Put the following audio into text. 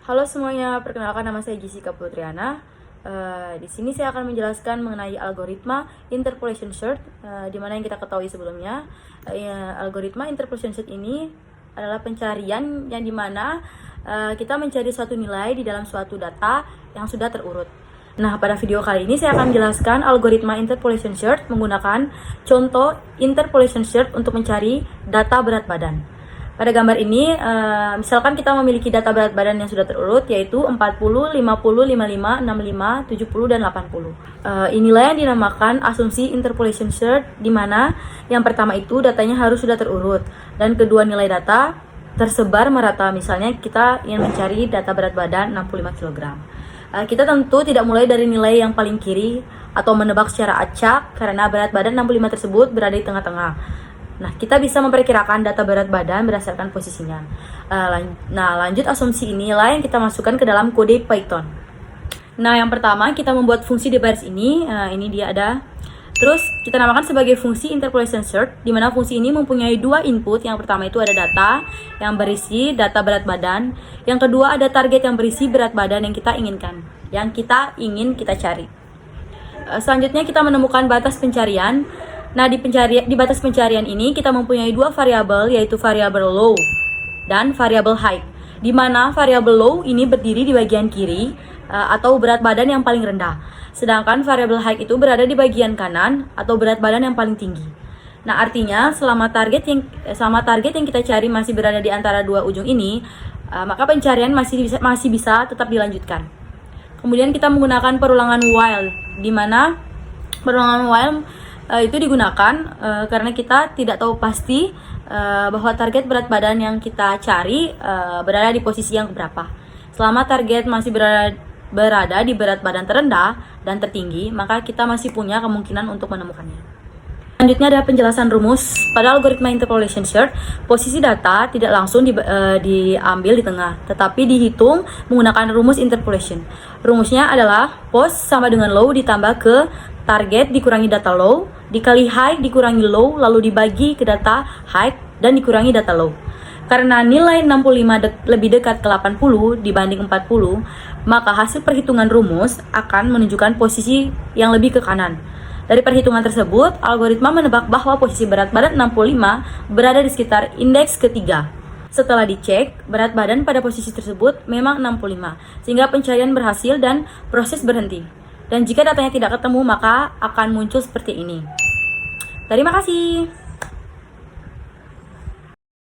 Halo semuanya, perkenalkan nama saya Jessica Putriana. Di sini saya akan menjelaskan mengenai algoritma interpolation search, di mana yang kita ketahui sebelumnya. Algoritma interpolation search ini adalah pencarian yang dimana kita mencari suatu nilai di dalam suatu data yang sudah terurut. Nah, pada video kali ini saya akan menjelaskan algoritma interpolation search menggunakan contoh interpolation search untuk mencari data berat badan. Pada gambar ini, misalkan kita memiliki data berat badan yang sudah terurut, yaitu 40, 50, 55, 65, 70, dan 80. Inilah yang dinamakan asumsi interpolation search, di mana yang pertama itu datanya harus sudah terurut, dan kedua nilai data tersebar merata. Misalnya kita ingin mencari data berat badan 65 kg. Kita tentu tidak mulai dari nilai yang paling kiri atau menebak secara acak, karena berat badan 65 tersebut berada di tengah-tengah. Nah, kita bisa memperkirakan data berat badan berdasarkan posisinya. Lanjut asumsi inilah yang kita masukkan ke dalam kode Python. Nah, yang pertama kita membuat fungsi di baris ini. Ini dia ada. Terus kita namakan sebagai fungsi interpolation search, di mana fungsi ini mempunyai dua input. Yang pertama itu ada data yang berisi data berat badan. Yang kedua ada target yang berisi berat badan yang kita inginkan, yang kita ingin kita cari. Selanjutnya kita menemukan batas pencarian. Nah, di batas pencarian ini kita mempunyai dua variabel, yaitu variabel low dan variabel high. Di mana variabel low ini berdiri di bagian kiri atau berat badan yang paling rendah. Sedangkan variabel high itu berada di bagian kanan atau berat badan yang paling tinggi. Nah, artinya selama target yang kita cari masih berada di antara dua ujung ini, maka pencarian masih bisa tetap dilanjutkan. Kemudian kita menggunakan perulangan while, di mana perulangan while itu digunakan karena kita tidak tahu pasti bahwa target berat badan yang kita cari berada di posisi yang berapa. Selama target masih berada di berat badan terendah dan tertinggi, maka kita masih punya kemungkinan untuk menemukannya. Selanjutnya ada penjelasan rumus. Pada algoritma interpolation search, posisi data tidak langsung diambil di tengah, tetapi dihitung menggunakan rumus interpolation. Rumusnya adalah pos sama dengan low ditambah ke target dikurangi data low, dikali high dikurangi low, lalu dibagi ke data high dan dikurangi data low. Karena nilai 65 lebih dekat ke 80 dibanding 40, maka hasil perhitungan rumus akan menunjukkan posisi yang lebih ke kanan. Dari perhitungan tersebut, algoritma menebak bahwa posisi berat badan 65 berada di sekitar indeks ketiga. Setelah dicek, berat badan pada posisi tersebut memang 65, sehingga pencarian berhasil dan proses berhenti. Dan jika datanya tidak ketemu, maka akan muncul seperti ini. Terima kasih.